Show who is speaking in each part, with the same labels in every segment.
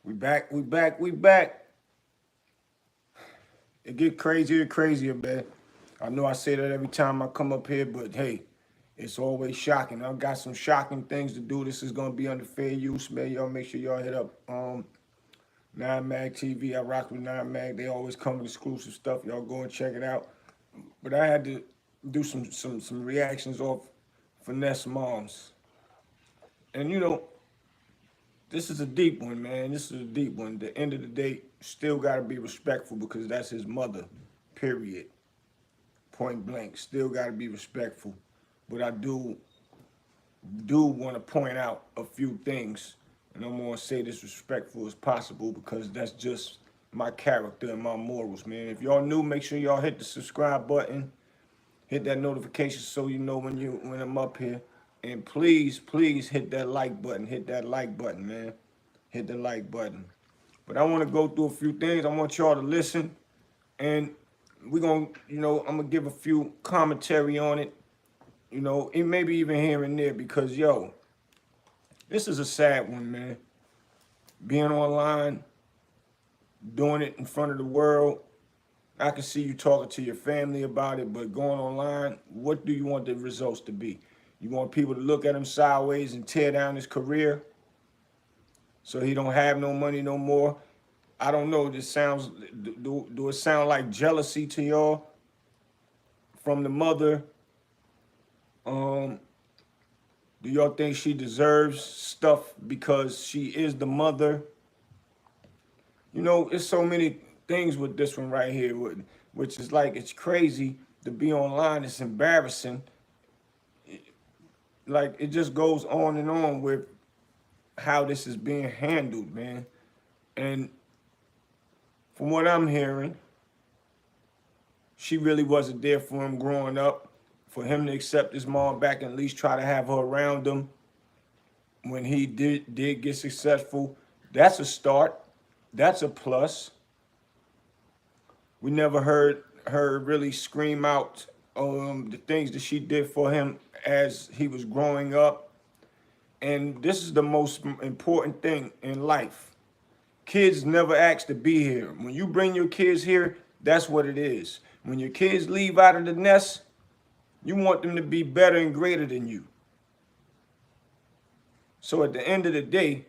Speaker 1: We back, we back, we back. It get crazier and crazier, man. I know I say that every time I come up here, but hey, it's always shocking. I got some shocking things to do. This is gonna be under fair use, man. Y'all make sure y'all hit up 9 Mag TV. I rock with 9 Mag. They always come with exclusive stuff. Y'all go and check it out. But I had to do some reactions off Finesse moms. And this is a deep one, man. This is a deep one. At the end of the day, still gotta be respectful because that's his mother. Period. Point blank. Still gotta be respectful. But I do want to point out a few things, and I'm gonna say this respectful as possible because that's just my character and my morals, man. If y'all new, make sure y'all hit the subscribe button, hit that notification so you know when I'm up here, and please hit that like button. Hit that like button, man. Hit the like button. But I want to go through a few things. I want y'all to listen, and we're gonna, I'm gonna give a few commentary on it. It maybe even here and there because this is a sad one, man. Being online, doing it in front of the world. I can see you talking to your family about it, but going online, what do you want the results to be? You want people to look at him sideways and tear down his career so he don't have no money no more? I don't know. This sounds, do it sound like jealousy to y'all from the mother? Do y'all think she deserves stuff because she is the mother? It's so many things with this one right here, which is like, it's crazy to be online. It's embarrassing. Like, it just goes on and on with how this is being handled, man. And from what I'm hearing, she really wasn't there for him growing up. For him to accept his mom back and at least try to have her around him when he did get successful, that's a start. That's a plus. We never heard her really scream out the things that she did for him as he was growing up. And this is the most important thing in life. Kids never ask to be here. When you bring your kids here, that's what it is. When your kids leave out of the nest, you want them to be better and greater than you. So at the end of the day,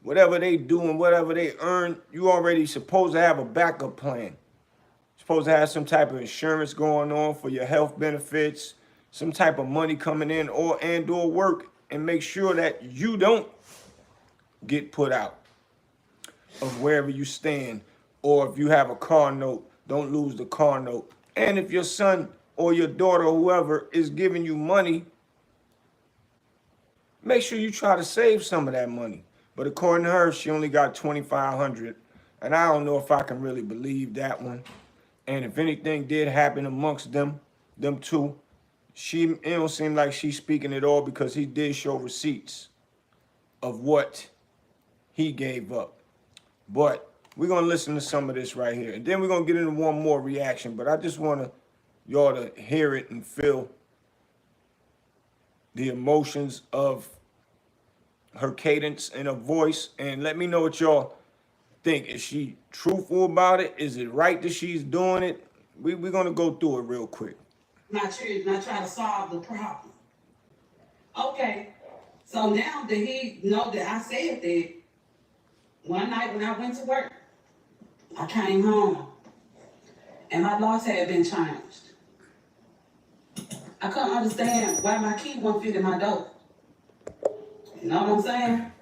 Speaker 1: whatever they do and whatever they earn, you already supposed to have a backup plan. Supposed to have some type of insurance going on for your health benefits, some type of money coming in or work, and make sure that you don't get put out of wherever you stand. Or if you have a car note, don't lose the car note. And if your son or your daughter or whoever is giving you money, make sure you try to save some of that money. But according to her, she only got 2,500, and I don't know if I can really believe that one. And if anything did happen amongst them two, it don't seem like she's speaking at all because he did show receipts of what he gave up. But we're gonna listen to some of this right here, and then we're gonna get into one more reaction. But I just want y'all to hear it and feel the emotions of her cadence and her voice, and let me know what y'all think. Is she truthful about it? Is it right that she's doing it? We're gonna go through it real quick.
Speaker 2: Not try to solve the problem. Okay, so now that he know that I said that, one night when I went to work, I came home and my locks had been changed. I couldn't understand why my key won't fit in my door. You know what I'm saying?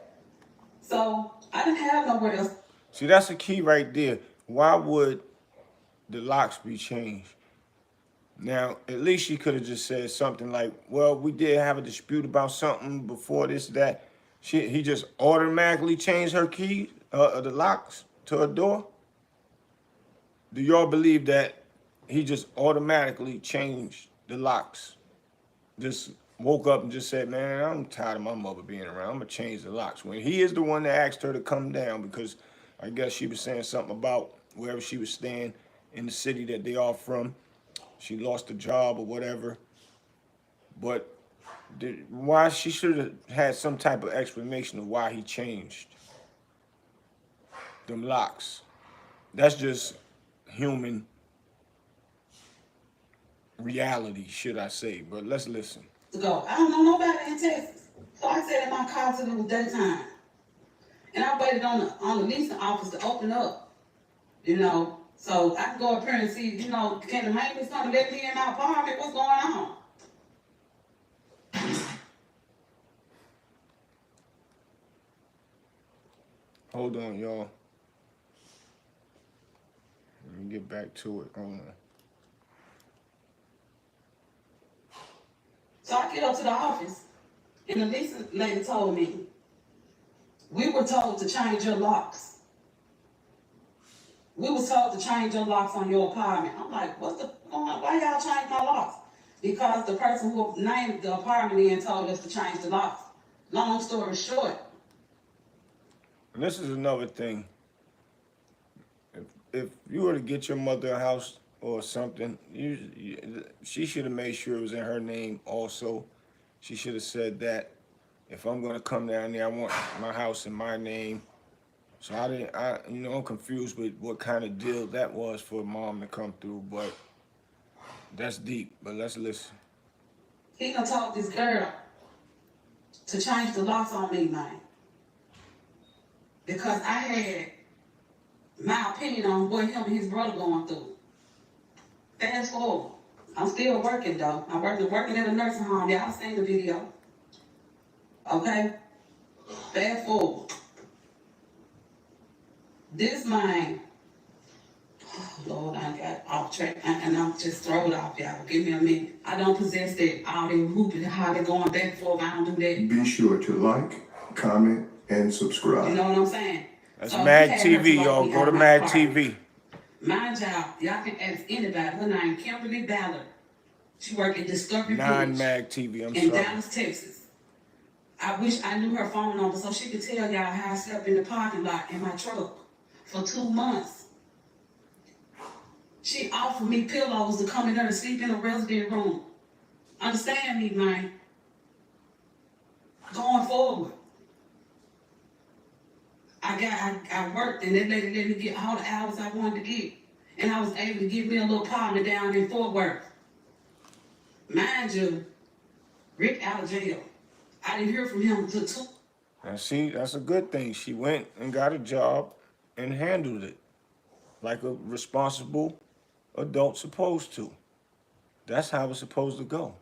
Speaker 2: So I didn't have nowhere else.
Speaker 1: See, that's the key right there. Why would the locks be changed? Now, at least she could have just said something like, well, we did have a dispute about something before this, that. He just automatically changed her key, the locks to her door. Do y'all believe that he just automatically changed the locks? Just woke up and just said, man, I'm tired of my mother being around. I'm going to change the locks. When he is the one that asked her to come down because I guess she was saying something about wherever she was staying in the city that they are from. She lost a job or whatever. But Why she should have had some type of explanation of why he changed them locks. That's just human reality, should I say. But let's listen.
Speaker 2: To go. I don't know nobody in Texas. So I said in my car till it was daytime. And I waited on the leasing office to open up, you know. So I can go up here and see, you know, can the maintenance come let me in my apartment? What's going on?
Speaker 1: Hold on, y'all. Let me get back to it. Hold on.
Speaker 2: So I get up to the office, and the leasing lady told me, we were told to change your locks. We was told to change your locks on your apartment. I'm like, what's the going on? Why y'all change my locks? Because the person who named the apartment in told us to change the locks. Long story short.
Speaker 1: And this is another thing. If you were to get your mother a house or something, she should have made sure it was in her name also. She should have said that if I'm gonna come down there, I want my house in my name. So I'm confused with what kind of deal that was for mom to come through, but that's deep. But let's listen.
Speaker 2: He done told this girl to change the locks on me, man. Because I had my opinion on what him and his brother going through. Fast forward. I'm still working though. I'm working at a nursing home. Y'all seen the video. Okay? Fast forward. This man, oh Lord, I got off track and I'm just thrown off, y'all. Give me a minute. I don't possess that all they hooping, how they going back and forth. I don't do that.
Speaker 3: Be sure to like, comment, and subscribe.
Speaker 2: You know what I'm saying?
Speaker 1: That's
Speaker 2: so
Speaker 1: Mag TV, y'all. Go to Mag TV.
Speaker 2: My job, y'all can ask anybody. Her name Kimberly Ballard. She worked at Discovery
Speaker 1: Non-Mag TV, I'm
Speaker 2: in
Speaker 1: sorry.
Speaker 2: Dallas, Texas. I wish I knew her phone number so she could tell y'all how I slept in the parking lot in my truck for 2 months. She offered me pillows to come in there and sleep in a resident room. Understand me, man? Going forward. I worked and that lady let me get all the hours I wanted to get. And I was able to get me a little apartment down in Fort Worth. Mind you, Rick out of jail. I didn't hear from him until 2.
Speaker 1: And see, that's a good thing. She went and got a job and handled it like a responsible adult supposed to. That's how it's supposed to go.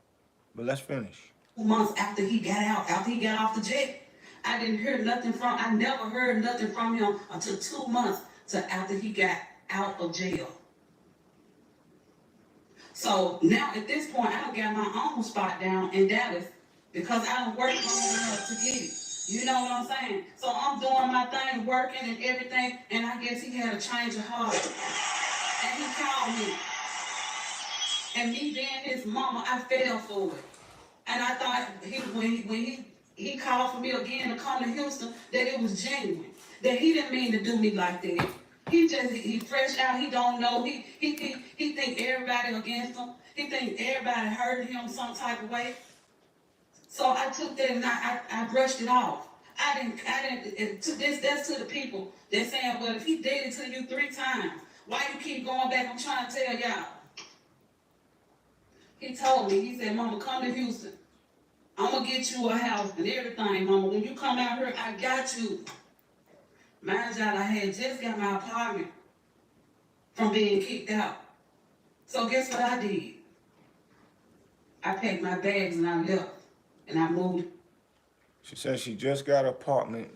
Speaker 1: But let's finish.
Speaker 2: 2 months after he got out, after he got off the jet, I never heard nothing from him until 2 months after he got out of jail. So now at this point, I done got my own spot down in Dallas because I done worked long enough to get it. You know what I'm saying? So I'm doing my thing, working and everything, and I guess he had a change of heart. And he called me. And me being his mama, I fell for it. And I thought when he called for me again to come to Houston, that it was genuine. That he didn't mean to do me like that. He fresh out, he don't know. He think everybody against him. He think everybody hurting him some type of way. So I took that and I brushed it off. That's to the people. They're saying, well, if he did it to you 3 times, why you keep going back? I'm trying to tell y'all. He told me, he said, Mama, come to Houston. I'm going to get you a house and everything, Mama. When you come out here, I got you. Mind y'all, I had just got my apartment from being kicked out. So guess what I did? I packed my bags and I left. And I moved.
Speaker 1: She said she just got an apartment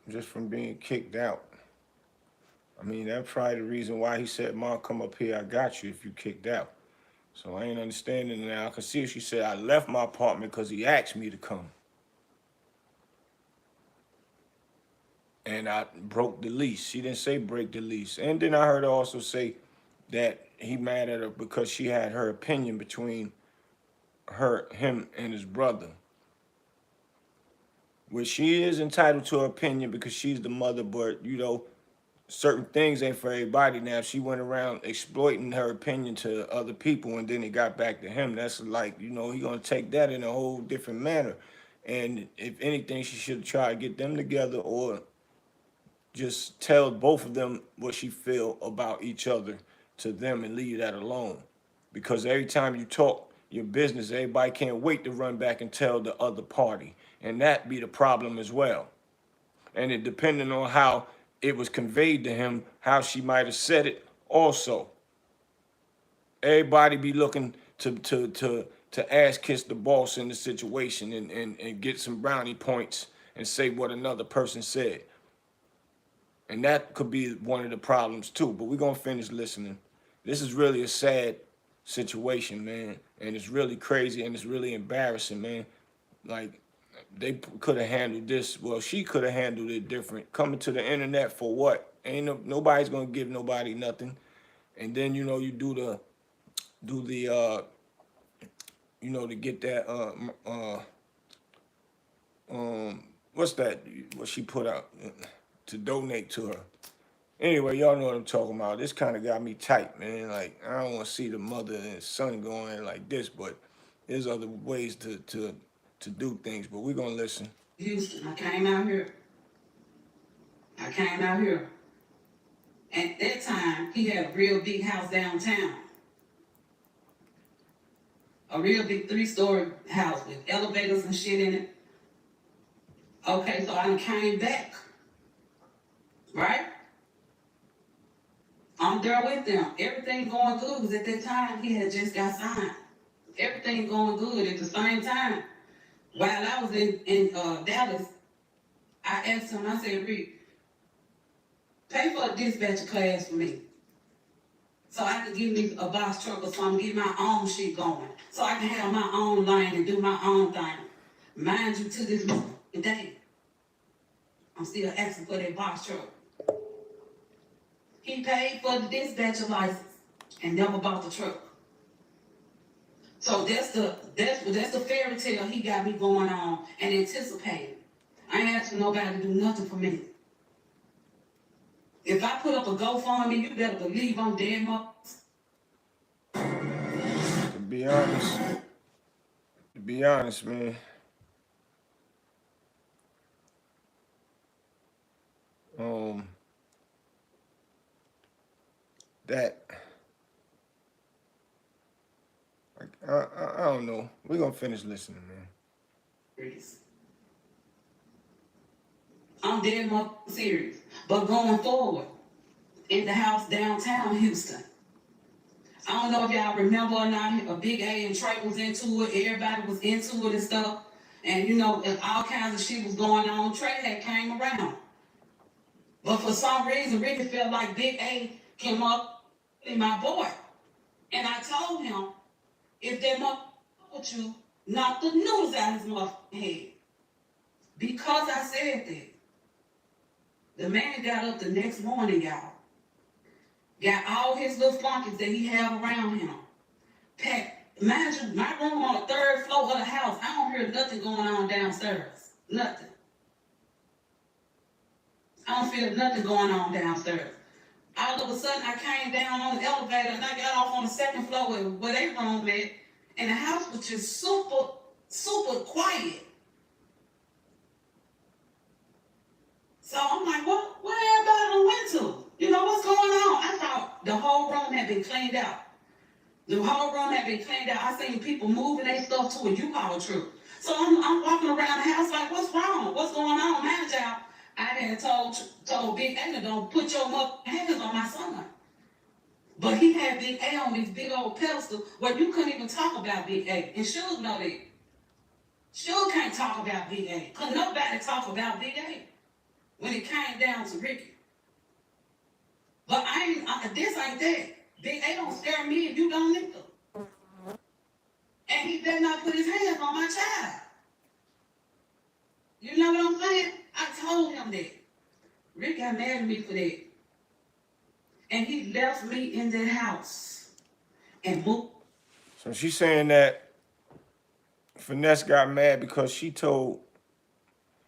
Speaker 1: just from being kicked out. I mean, that's probably the reason why he said, Mom, come up here, I got you if you kicked out. So I ain't understanding now. I can see if she said, I left my apartment because he asked me to come. And I broke the lease. She didn't say break the lease. And then I heard her also say that he mad at her because she had her opinion between him and his brother. Which she is entitled to her opinion because she's the mother, but, certain things ain't for everybody. Now, if she went around exploiting her opinion to other people and then it got back to him, that's like, you know, he gonna take that in a whole different manner. And if anything, she should try to get them together or just tell both of them what she feel about each other to them and leave that alone. Because every time you talk your business, everybody can't wait to run back and tell the other party. And that be the problem as well. And it depending on how it was conveyed to him, how she might have said it also. Everybody be looking to ass kiss the boss in the situation and get some brownie points and say what another person said. And that could be one of the problems too. But we're gonna finish listening. This is really a sad situation, man. And it's really crazy and it's really embarrassing, man. Like, they could have handled this. Well, she could have handled it different. Coming to the internet for what? Nobody's gonna give nobody nothing. And then, you know, you do the you know, to get that what's that what she put out to donate to her. Anyway, y'all know what I'm talking about. This kind of got me tight, man. Like, I don't want to see the mother and son going like this, but there's other ways to do things. But we're gonna listen.
Speaker 2: Houston, I came out here. At that time, he had a real big house downtown. A real big 3-story house with elevators and shit in it. Okay, so I done came back. Right? I'm there with them. Everything going good because at that time he had just got signed. Everything going good at the same time. While I was in Dallas, I asked him, I said, Rick, pay for a dispatcher class for me. So I could give me a box truck or something, get my own shit going. So I can have my own lane and do my own thing. Mind you, to this day, I'm still asking for that box truck. He paid for the dispatcher license and never bought the truck. So that's the fairy tale he got me going on and anticipating. I ain't asking nobody to do nothing for me. If I put up a GoFundMe, you better believe I'm dead much.
Speaker 1: To be honest, man. That I don't know. We're gonna finish listening, man.
Speaker 2: I'm dead much serious. But going forward, in the house downtown Houston, I don't know if y'all remember or not, a Big A and Trey was into it, everybody was into it and stuff. And you know, if all kinds of shit was going on, Trey had came around. But for some reason, Ricky felt like Big A came up in my boy. And I told him, if they motherfucker with you, knock the noodles out his motherfucking head. Because I said that, the man got up the next morning, y'all. Got all his little flunkies that he had around him. Packed. Mind you, my room on the 3rd floor of the house, I don't hear nothing going on downstairs. Nothing. I don't feel nothing going on downstairs. All of a sudden, I came down on the elevator and I got off on the 2nd floor where they room at, and the house was just super, super quiet. So I'm like, where everybody went to? You know, what's going on? I thought the whole room had been cleaned out. I seen people moving their stuff to a U-Haul truck. So I'm walking around the house like, what's wrong? What's going on? Man, y'all, I had told Big A to don't put your hands on my son. But he had Big A on this big old pedestal where you couldn't even talk about Big A. And Should know that. Should can't talk about Big A. Because nobody talk about Big A when it came down to Ricky. But this ain't that. Big A don't scare me if you don't either. And he better not put his hands on my child. You know what I'm saying? I told him that. Rick got mad at me for that. And he left me in that house and moved.
Speaker 1: So she's saying that Finesse got mad because she told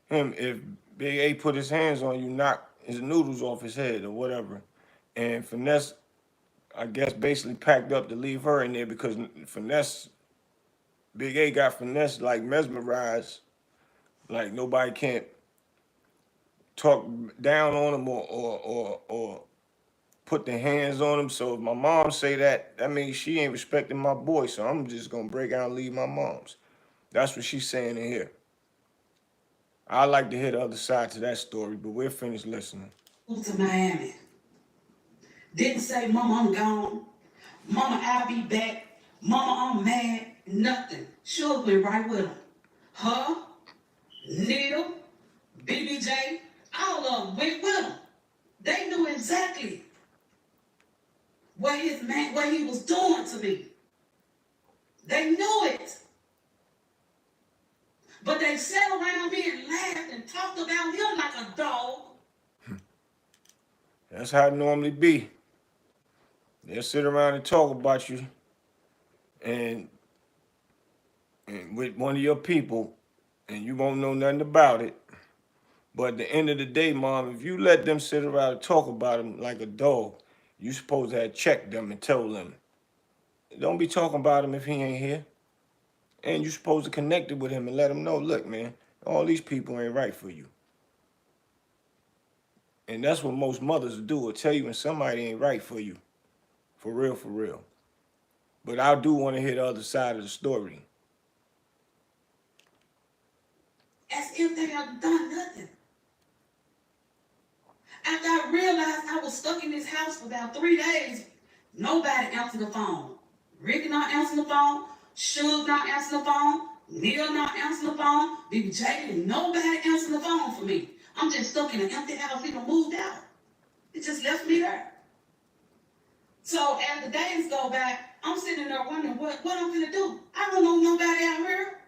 Speaker 1: him if Big A put his hands on you, knock his noodles off his head or whatever. And Finesse, I guess, basically packed up to leave her in there because Finesse, Big A got Finesse like mesmerized, like nobody can't talk down on him or put their hands on him. So if my mom say that, that means she ain't respecting my boy. So I'm just gonna break out and leave my mom's. That's what she's saying in here. I like to hear the other side to that story, but we're finished listening.
Speaker 2: Moved to Miami. Didn't say, Mama, I'm gone. Mama, I'll be back. Mama, I'm mad. Nothing. Should went right with him. Her, Needle, BBJ, all of them went with him. They knew exactly what he was doing to me. They knew it. But they sat around me and laughed and talked about him like a dog.
Speaker 1: That's how it normally be. They'll sit around and talk about you and with one of your people, and you won't know nothing about it. But at the end of the day, Mom, if you let them sit around and talk about him like a dog, you supposed to have checked them and told them, don't be talking about him if he ain't here. And you supposed to connect it with him and let him know, look, man, all these people ain't right for you. And that's what most mothers do, will tell you when somebody ain't right for you. For real, for real. But I do want to hear the other side of the story.
Speaker 2: As if they have done nothing. After I realized I was stuck in this house for about 3 days, nobody answered the phone. Ricky not answering the phone. Should not answer the phone. Neil not answering the phone. BBJ, nobody answering the phone for me. I'm just stuck in an empty house. People moved out. It just left me there. So as the days go by, I'm sitting there wondering what I'm gonna do. I don't know nobody out here.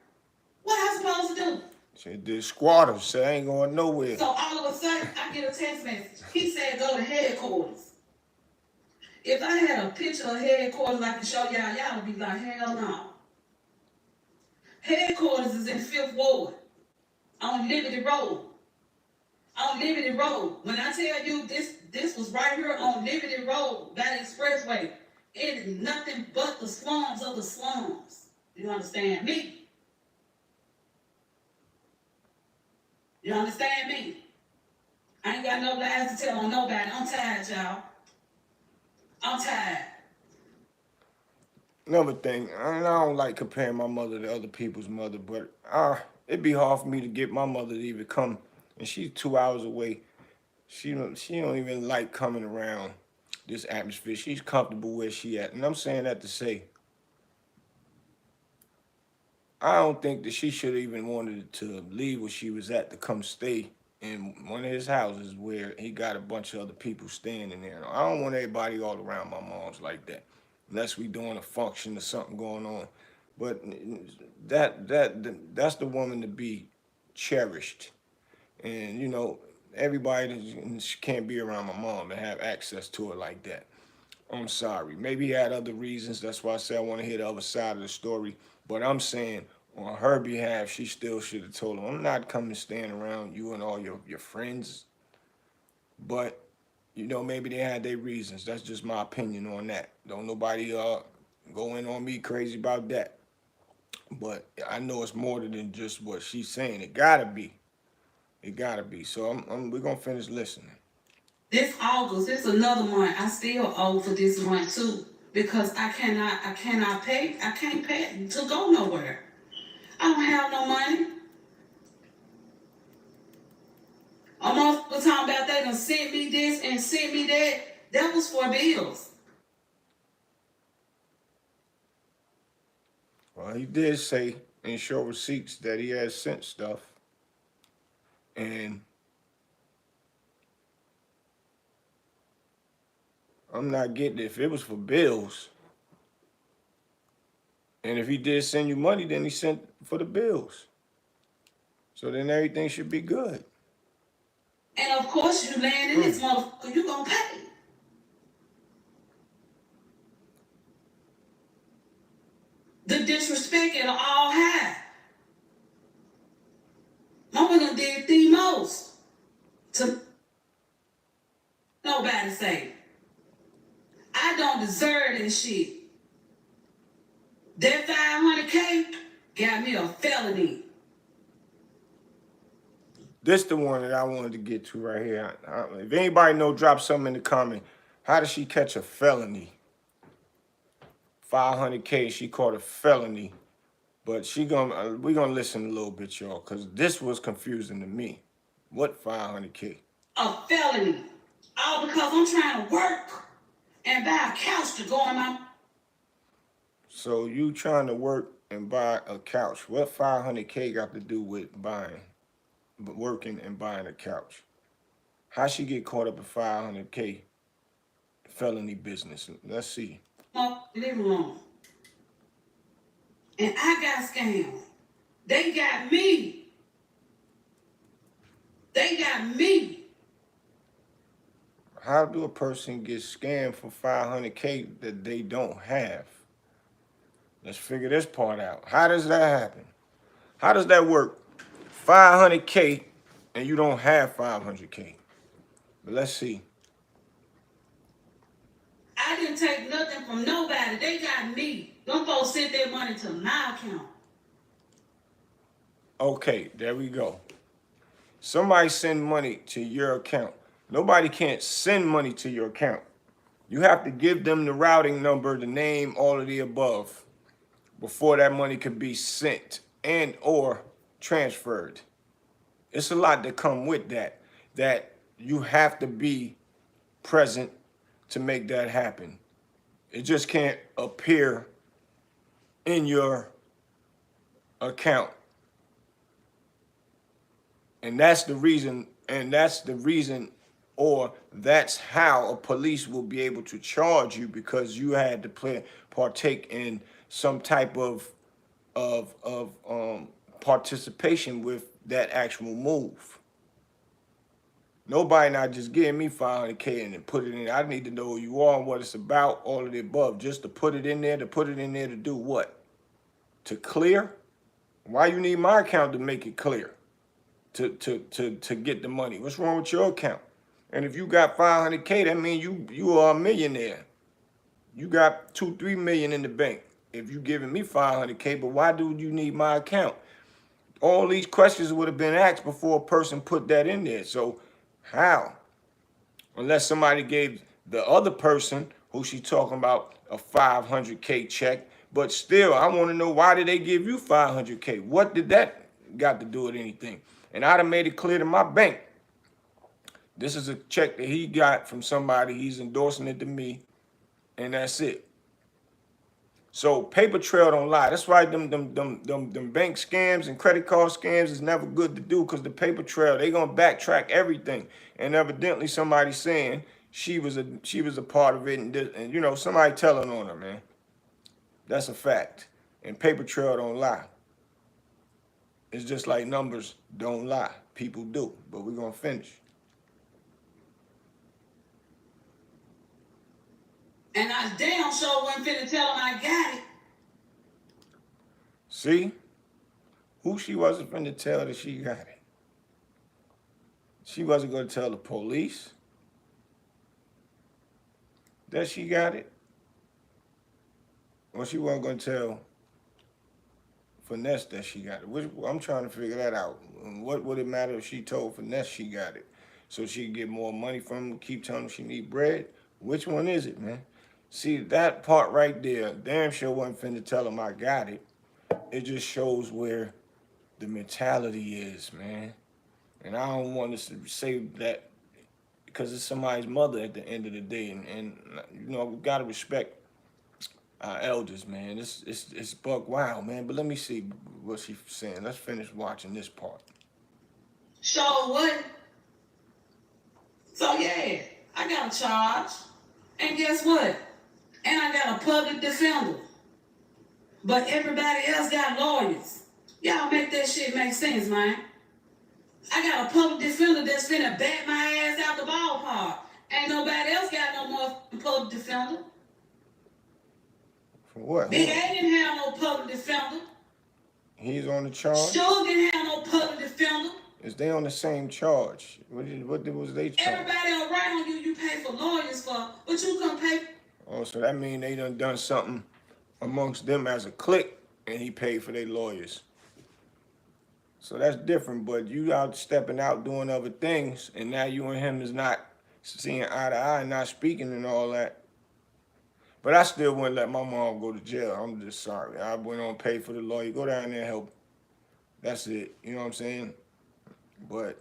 Speaker 2: What am I supposed to do?
Speaker 1: Said this squatter said I ain't going nowhere.
Speaker 2: So all of a sudden, I get a text message. He said, go to headquarters. If I had a picture of headquarters I can show y'all would be like, hell no. Headquarters is in 5th Ward on Liberty Road. On Liberty Road. When I tell you this was right here on Liberty Road, by the expressway, it is nothing but the slums of the slums. You understand me? You understand me? I ain't got no lies to tell on nobody. I'm tired, y'all. I'm tired.
Speaker 1: Another thing, I don't like comparing my mother to other people's mother, but it'd be hard for me to get my mother to even come, and she's 2 hours away. She don't even like coming around this atmosphere. She's comfortable where she at, and I'm saying that to say, I don't think that she should have even wanted to leave where she was at to come stay in one of his houses where he got a bunch of other people staying in there. I don't want everybody all around my mom's like that, unless we doing a function or something going on. But that's the woman to be cherished, and everybody can't be around my mom and have access to her like that. I'm sorry. Maybe he had other reasons. That's why I say I want to hear the other side of the story. But I'm saying on her behalf, she still should have told him, I'm not coming staying around you and all your friends. But, maybe they had their reasons. That's just my opinion on that. Don't nobody go in on me crazy about that. But I know it's more than just what she's saying. It gotta be. It gotta be. So we're gonna finish listening.
Speaker 2: This August, this another month. I still owe for this month too. Because I can't pay to go nowhere. I don't have no money. I'm off the time about they done sent me this and sent me that. That was for bills.
Speaker 1: Well, he did say and show receipts that he has sent stuff. And I'm not getting it. If it was for bills, and if he did send you money, then he sent for the bills. So then everything should be good.
Speaker 2: And of course, you land in this motherfucker, you gonna pay. The disrespect at all high. Mama done did the most to everybody say. I don't deserve this shit. That 500K got me a felony.
Speaker 1: This the one that I wanted to get to right here. If anybody know, drop something in the comment. How did she catch a felony? 500K, she caught a felony. But we're gonna listen a little bit, y'all, because this was confusing to me. What 500K?
Speaker 2: A felony. All because I'm trying to work and buy a couch to go on my...
Speaker 1: So you trying to work and buy a couch. What 500K got to do with working and buying a couch? How she get caught up in 500K felony business? Let's see.
Speaker 2: Living room. And I got scammed. They got me. They got me.
Speaker 1: How do a person get scammed for 500K that they don't have? Let's figure this part out. How does that happen? How does that work? 500K and you don't have 500K. But let's see.
Speaker 2: I didn't take nothing from nobody. They got me. Them folks sent their money to my account.
Speaker 1: Okay, there we go. Somebody send money to your account. Nobody can't send money to your account. You have to give them the routing number, the name, all of the above before that money can be sent and or transferred. It's a lot that come with that you have to be present to make that happen. It just can't appear in your account. And that's the reason, or that's how a police will be able to charge you, because you had to partake in some type of participation with that actual move. Nobody not just giving me 500K and then put it in. I need to know who you are and what it's about, all of the above. Just to put it in there, to do what? To clear? Why you need my account to make it clear? To get the money. What's wrong with your account? And if you got 500K, that means you are a millionaire. You got 2-3 million in the bank. If you giving me 500K, but why do you need my account? All these questions would have been asked before a person put that in there. So how? Unless somebody gave the other person who she talking about a 500K check. But still, I want to know, why did they give you 500K? What did that got to do with anything? And I'd have made it clear to my bank. This is a check that he got from somebody. He's endorsing it to me. And that's it. So paper trail don't lie. That's why them bank scams and credit card scams is never good to do, because the paper trail, they gonna backtrack everything. And evidently somebody saying she was a part of it, and you know, somebody telling on her, man. That's a fact. And paper trail don't lie. It's just like numbers don't lie. People do. But we're gonna finish.
Speaker 2: And I damn sure wasn't finna tell him I got it.
Speaker 1: See? Who she wasn't finna tell that she got it. She wasn't gonna tell the police that she got it. Or she wasn't gonna tell Finesse that she got it. I'm trying to figure that out. What would it matter if she told Finesse she got it? So she could get more money from him, keep telling him she need bread? Which one is it, man? See, that part right there, damn sure wasn't finna tell him I got it. It just shows where the mentality is, man. And I don't want to say that because it's somebody's mother at the end of the day. And you know, we got to respect our elders, man. It's buck wild, man. But let me see what she's saying. Let's finish watching this part.
Speaker 2: Sure would. So yeah, I got a charge. And guess what? And I got a public defender. But everybody else got lawyers. Y'all make that shit make sense, man. I got a public defender that's finna bat my ass out the ballpark. Ain't nobody else got no more public defender.
Speaker 1: For what?
Speaker 2: Big A didn't have no public defender.
Speaker 1: He's on the charge?
Speaker 2: Suge didn't have no public defender.
Speaker 1: Is they on the same charge? What was they charge?
Speaker 2: Everybody will write on you, you pay for lawyers for, but you couldn't pay.
Speaker 1: Oh, so that mean they done something amongst them as a clique, and he paid for their lawyers. So that's different. But you out stepping out doing other things, and now you and him is not seeing eye to eye, not speaking and all that. But I still wouldn't let my mom go to jail. I'm just sorry. I went on pay for the lawyer. Go down there and help. That's it. You know what I'm saying? But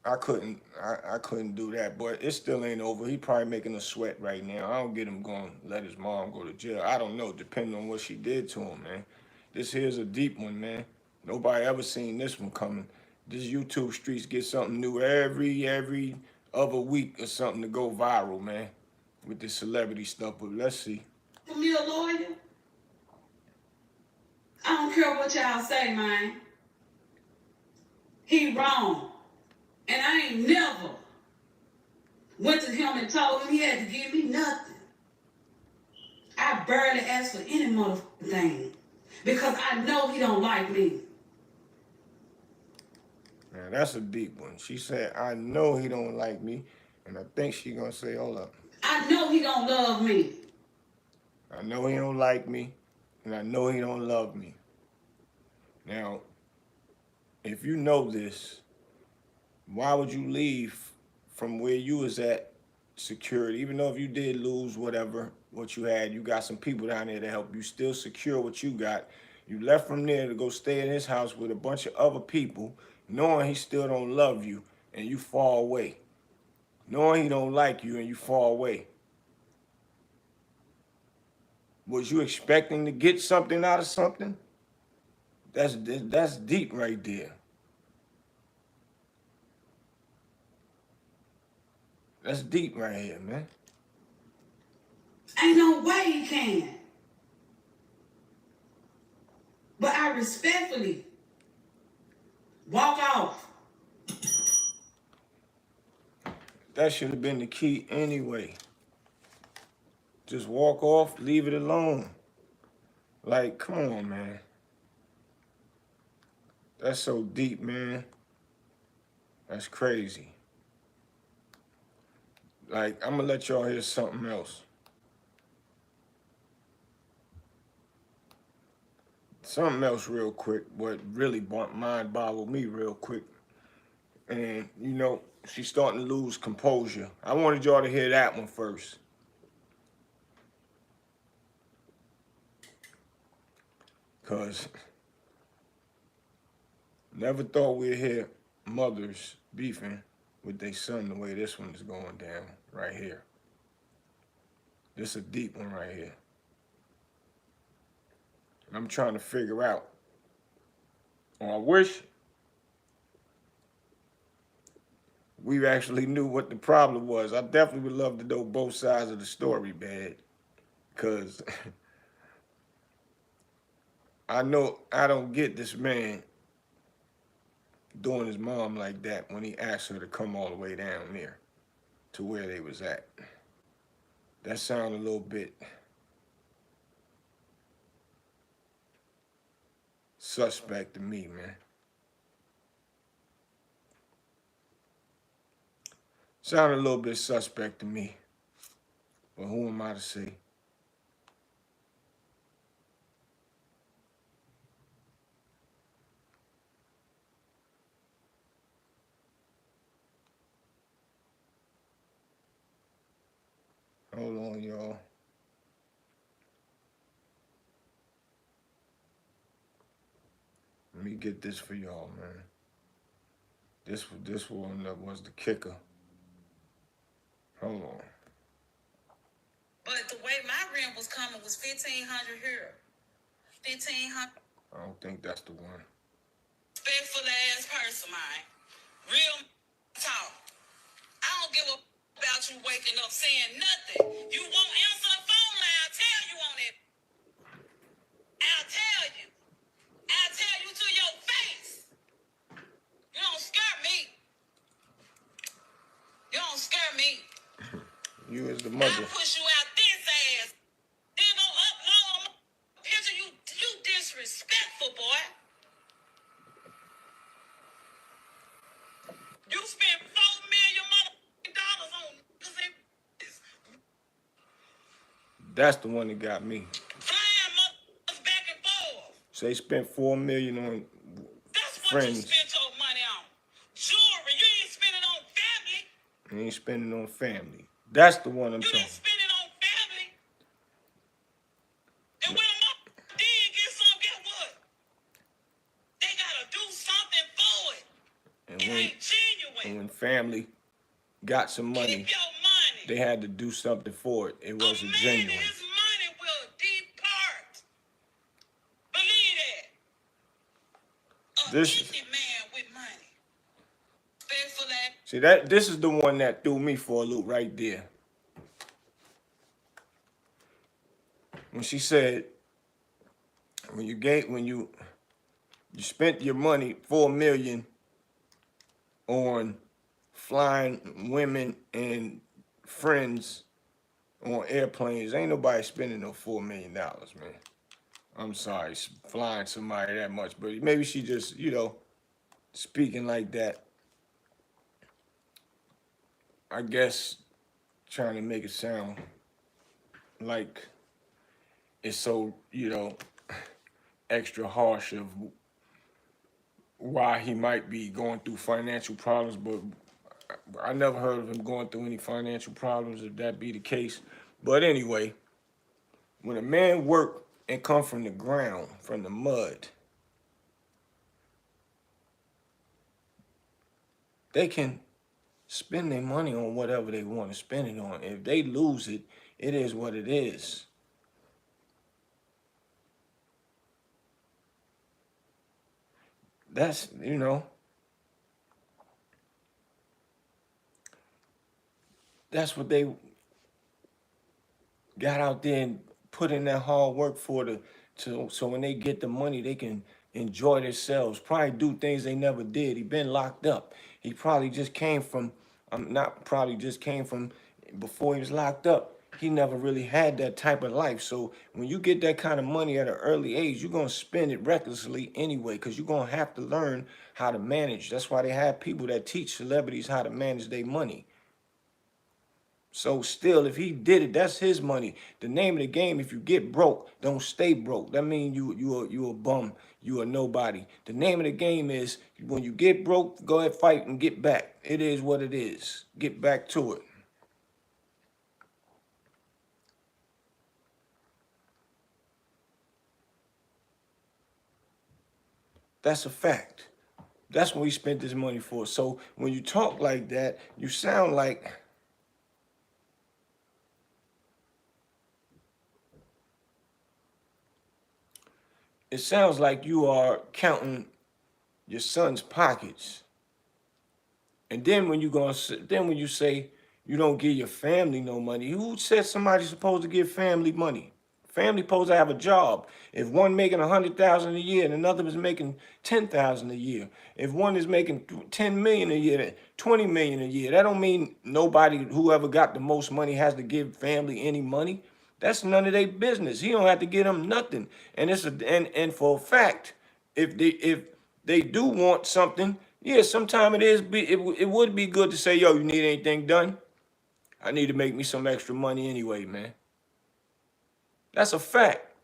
Speaker 1: I couldn't do that. But it still ain't over. He probably making a sweat right now. I don't get him going let his mom go to jail. I don't know, depending on what she did to him, man. This here's a deep one, man. Nobody ever seen this one coming. This YouTube streets get something new every other week or something to go viral, man, with this celebrity stuff. But let's see.
Speaker 2: For me, a lawyer, I don't care what y'all say, man. He wrong. And I ain't never went to him and told him he had to give me nothing. I barely asked for any motherfucking thing because I know he don't like me.
Speaker 1: Man, that's a deep one. She said, I know he don't like me. And I think she gonna say, hold up.
Speaker 2: I know he don't love me.
Speaker 1: I know he don't like me. And I know he don't love me. Now, if you know this, why would you leave from where you was at security? Even though if you did lose whatever, what you had, you got some people down there to help you still secure what you got. You left from there to go stay in his house with a bunch of other people, knowing he still don't love you, and you fall away. Knowing he don't like you and you fall away. Was you expecting to get something out of something? That's deep right there. That's deep right here, man.
Speaker 2: Ain't no way he can. But I respectfully walk off.
Speaker 1: That should have been the key anyway. Just walk off, leave it alone. Like, come on, man. That's so deep, man. That's crazy. Like, I'm gonna let y'all hear something else. Something else real quick, what really mind boggled me real quick. And, you know, she's starting to lose composure. I wanted y'all to hear that one first. Because never thought we'd hear mothers beefing with their son the way this one is going down right here. This is a deep one right here. And I'm trying to figure out, or I wish we actually knew what the problem was. I definitely would love to know both sides of the story, man. Because I know I don't get this man doing his mom like that when he asked her to come all the way down there to where they was at. That sounded a little bit suspect to me, man. Sounded a little bit suspect to me. But who am I to say? Hold on, y'all. Let me get this for y'all, man. This one that was the kicker. Hold on.
Speaker 2: But the way my rent was coming was $1,500 here. 1,500.
Speaker 1: I don't think that's the one.
Speaker 2: Respectful ass person, man. Real talk. I don't give a about you waking up saying nothing. You won't answer the phone line. I'll tell you on it. I'll tell you. I'll tell you to your face. You don't scare me. You don't scare me.
Speaker 1: You as the mother.
Speaker 2: I'll push you out this ass. Then go upload a picture. You disrespectful, boy.
Speaker 1: That's the one that got me.
Speaker 2: Flying motherfuckers back and forth.
Speaker 1: So they spent $4 million on
Speaker 2: That's what
Speaker 1: friends.
Speaker 2: you spent your money on. Jewelry. You ain't spending on family.
Speaker 1: And ain't spending on family. That's the one I'm
Speaker 2: You
Speaker 1: talking.
Speaker 2: didn't spend it on family. And when a motherfucker did get some, get what? They gotta do something for it.
Speaker 1: And
Speaker 2: It ain't genuine.
Speaker 1: And when family got some money,
Speaker 2: Keep your money.
Speaker 1: they had to do something for it. It wasn't
Speaker 2: A man
Speaker 1: genuine.
Speaker 2: and his money will depart. Believe that. A empty man with money. Faithful act.
Speaker 1: See, this is the one that threw me for a loop right there. When she said, when you spent your money, $4 million, on flying women and friends on airplanes, ain't nobody spending no $4 million, man. I'm sorry, flying somebody that much, but maybe she just, speaking like that. I guess trying to make it sound like it's so, extra harsh of why he might be going through financial problems, but I never heard of him going through any financial problems, if that be the case. But anyway, when a man work and come from the ground, from the mud, they can spend their money on whatever they want to spend it on. If they lose it, it is what it is. That's, that's what they got out there and put in that hard work for so when they get the money, they can enjoy themselves, probably do things they never did. He been locked up. He probably just came from, not probably just came from before he was locked up. He never really had that type of life. So when you get that kind of money at an early age, you're going to spend it recklessly anyway, because you're going to have to learn how to manage. That's why they have people that teach celebrities how to manage their money. So still, if he did it, that's his money. The name of the game, if you get broke, don't stay broke. That means you a bum, you a nobody. The name of the game is, when you get broke, go ahead, fight and get back. It is what it is. Get back to it. That's a fact. That's what we spent this money for. So when you talk like that, you sound like it sounds like you are counting your son's pockets. And then when you say you don't give your family no money, who said somebody's supposed to give family money? Family supposed to have a job. If one making 100,000 a year and another is making 10,000 a year, if one is making 10 million a year, 20 million a year, that don't mean nobody, whoever got the most money, has to give family any money. That's none of their business. He don't have to give them nothing. And and for a fact, if they do want something, yeah, sometime it would be good to say, yo, you need anything done? I need to make me some extra money anyway, man. That's a fact.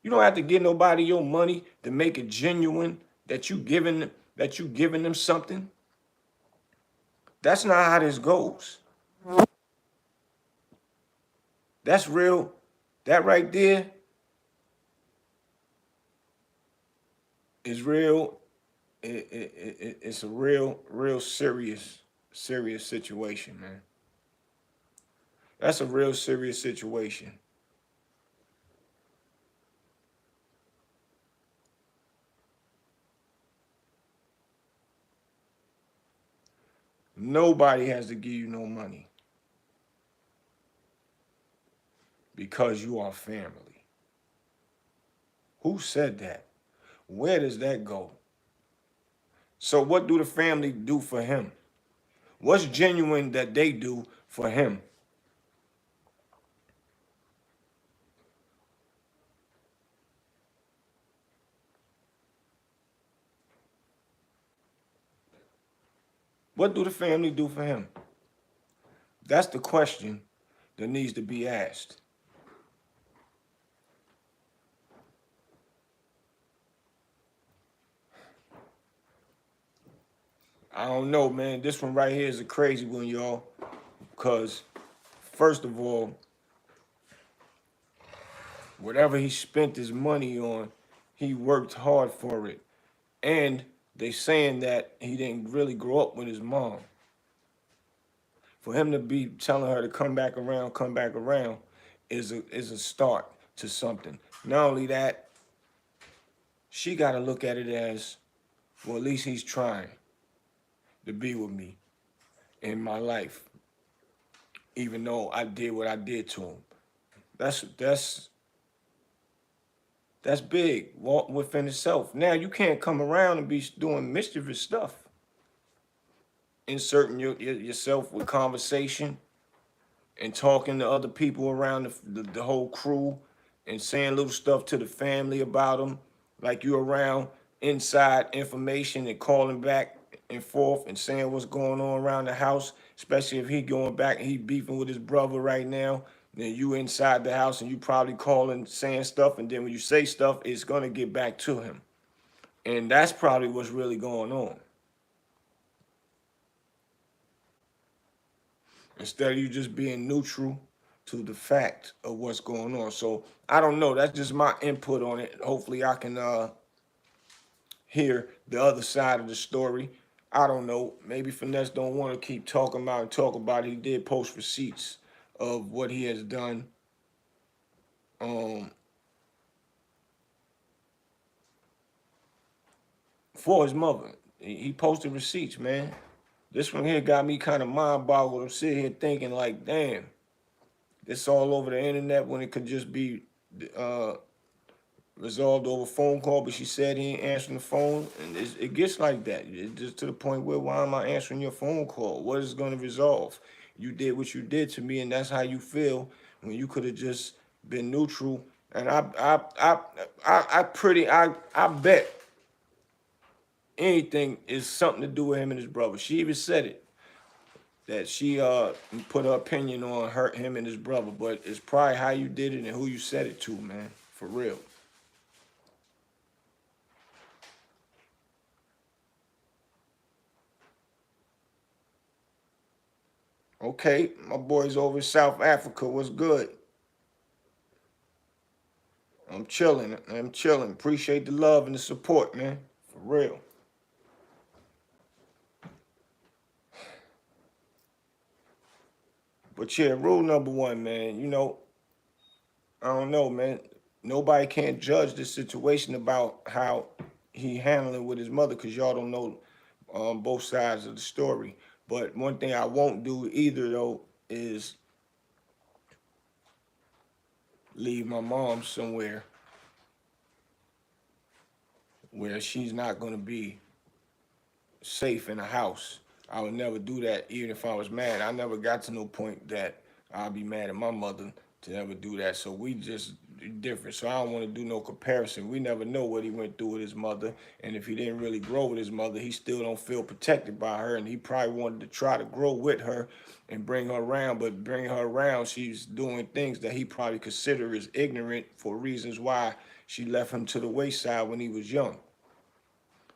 Speaker 1: You don't have to give nobody your money to make it genuine that you giving them something. That's not how this goes. That's real. That right there is real. It's a real serious situation, man. That's a real serious situation. Nobody has to give you no money because you are family. Who said that? Where does that go? So what do the family do for him? What's genuine that they do for him? What do the family do for him? That's the question that needs to be asked. I don't know, man. This one right here is a crazy one, y'all. Because, first of all, whatever he spent his money on, he worked hard for it. And they saying that he didn't really grow up with his mom. For him to be telling her to come back around, is a start to something. Not only that, she got to look at it as, well, at least he's trying to be with me in my life, even though I did what I did to him. That's big within itself. Now you can't come around and be doing mischievous stuff, inserting yourself with conversation and talking to other people around the whole crew and saying little stuff to the family about them, like you around inside information and calling back and forth and saying what's going on around the house, especially if he going back and he beefing with his brother right now. Then you inside the house and you probably calling, saying stuff, and then when you say stuff, it's gonna get back to him. And that's probably what's really going on. Instead of you just being neutral to the fact of what's going on. So I don't know. That's just my input on it. Hopefully I can hear the other side of the story. I don't know. Maybe Finesse don't want to keep talking about and talk about it. He did post receipts of what he has done. For his mother. He posted receipts, man. This one here got me kind of mind boggled. I'm sitting here thinking like, damn, this all over the internet when it could just be resolved over phone call, but she said he ain't answering the phone, and it gets like that. It's just to the point where, why am I answering your phone call? What is going to resolve? You did what you did to me, and that's how you feel when you could have just been neutral. And I bet anything is something to do with him and his brother. She even said it, that she put her opinion on him and his brother, but it's probably how you did it and who you said it to, man, for real. Okay, my boys over in South Africa, what's good? I'm chilling. Appreciate the love and the support, man, for real. But yeah, rule number one, man, I don't know, man. Nobody can't judge the situation about how he handling with his mother, because y'all don't know both sides of the story. But one thing I won't do either, though, is leave my mom somewhere where she's not going to be safe in a house. I would never do that, even if I was mad. I never got to no point that I'd be mad at my mother to ever do that. So we just different. So I don't want to do no comparison. We never know what he went through with his mother. And if he didn't really grow with his mother, he still don't feel protected by her. And he probably wanted to try to grow with her and bring her around. But bringing her around, she's doing things that he probably consider as ignorant for reasons why she left him to the wayside when he was young.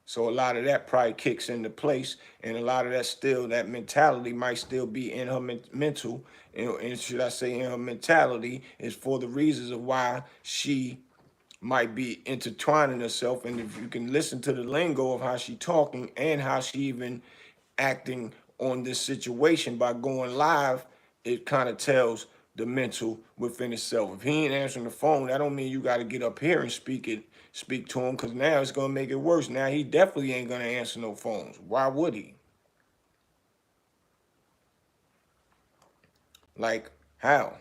Speaker 1: So a lot of that probably kicks into place, and a lot of that mentality might still be in her mental, and should I say in her mentality, is for the reasons of why she might be intertwining herself. And if you can listen to the lingo of how she talking and how she even acting on this situation by going live, it kind of tells the mental within itself. If he ain't answering the phone, that don't mean you got to get up here and speak to him, because now it's going to make it worse. Now he definitely ain't going to answer no phones. Why would he? Like, how?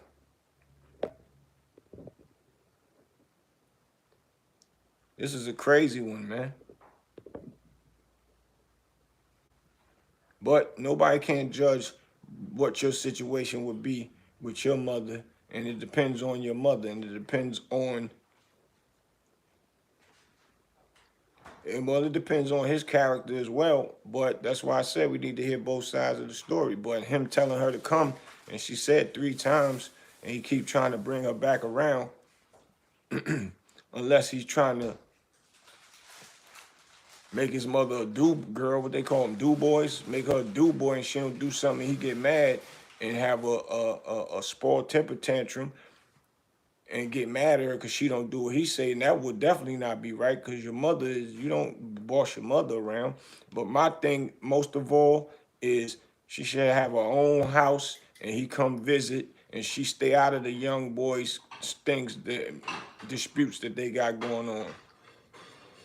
Speaker 1: This is a crazy one, man. But nobody can judge what your situation would be with your mother, and it depends on your mother, and it depends on And well, it depends on his character as well. But that's why I said we need to hear both sides of the story. But him telling her to come, and she said 3 times, and he keep trying to bring her back around, unless he's trying to make his mother a do girl, what they call them, do boys, make her a do boy, and she don't do something, he get mad and have a spoiled temper tantrum and get mad at her because she don't do what he say, and that would definitely not be right because your mother is, you don't boss your mother around. But my thing, most of all, is she should have her own house and he come visit and she stay out of the young boys' things, the disputes that they got going on.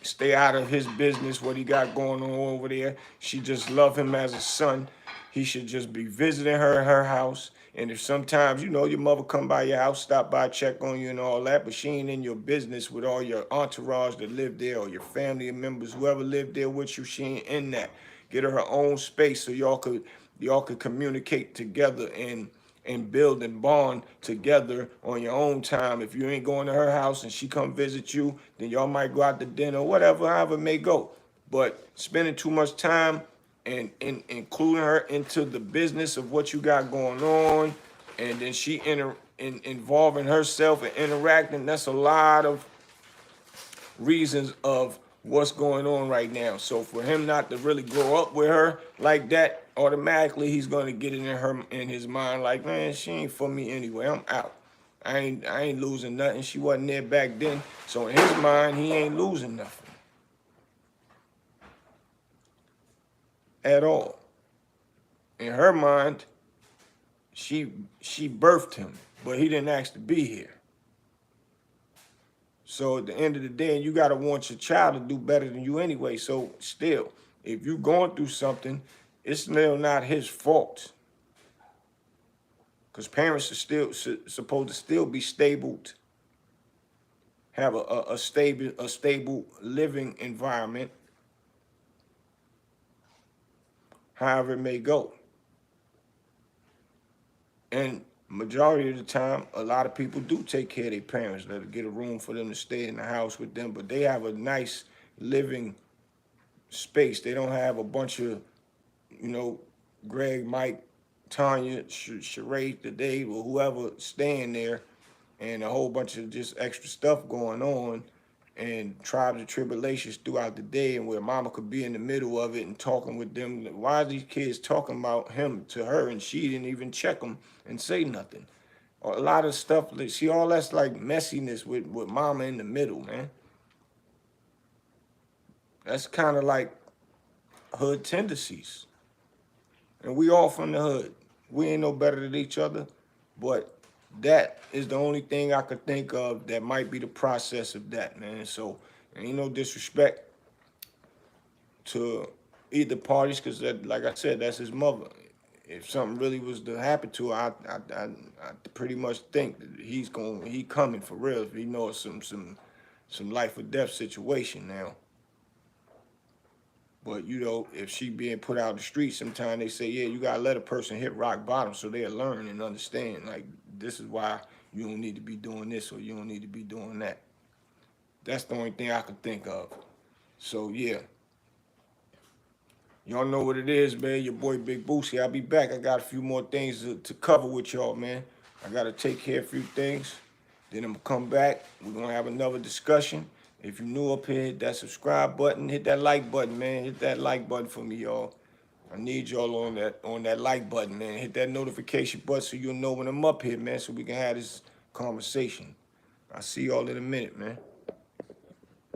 Speaker 1: Stay out of his business, what he got going on over there. She just love him as a son. He should just be visiting her at her house. And if sometimes, you know, your mother come by your house, stop by, check on you and all that, but she ain't in your business with all your entourage that live there or your family members, whoever lived there with you, she ain't in that. Get her own space so y'all could communicate together and build and bond together on your own time. If you ain't going to her house and she come visit you, then y'all might go out to dinner, whatever, however it may go. But spending too much time and including her into the business of what you got going on, and then she involving herself and interacting, that's a lot of reasons of what's going on right now. So for him not to really grow up with her like that, automatically he's gonna get it in his mind like, man, she ain't for me anyway. I'm out. I ain't losing nothing. She wasn't there back then. So in his mind, he ain't losing nothing at all. In her mind, she birthed him, but he didn't ask to be here. So at the end of the day, you gotta want your child to do better than you anyway. So still, if you going through something, it's still not his fault. Because parents are still supposed to still be stable, have a stable living environment, however it may go. And majority of the time, a lot of people do take care of their parents. They'll get a room for them to stay in the house with them, but they have a nice living space. They don't have a bunch of, you know, Greg, Mike, Tanya, Sheree, today, or whoever staying there, and a whole bunch of just extra stuff going on, and trials and tribulations throughout the day, and where mama could be in the middle of it and talking with them. Why are these kids talking about him to her and she didn't even check them and say nothing? Or a lot of stuff, see, all that's like messiness with mama in the middle, man. That's kind of like hood tendencies. And we all from the hood. We ain't no better than each other, but that is the only thing I could think of that might be the process of that, man. So ain't no disrespect to either parties, because that, like I said, that's his mother. If something really was to happen to her, I pretty much think that he coming for real. If he knows some life or death situation now. But, you know, if she being put out in the street, sometimes they say, yeah, you got to let a person hit rock bottom so they'll learn and understand. Like, this is why you don't need to be doing this or you don't need to be doing that. That's the only thing I could think of. So, yeah. Y'all know what it is, man. Your boy Big Boosie. I'll be back. I got a few more things to cover with y'all, man. I got to take care of a few things. Then I'm going to come back. We're going to have another discussion. If you're new up here, hit that subscribe button. Hit that like button, man. Hit that like button for me, y'all. I need y'all on that like button, man. Hit that notification button so you'll know when I'm up here, man, so we can have this conversation. I'll see y'all in a minute, man.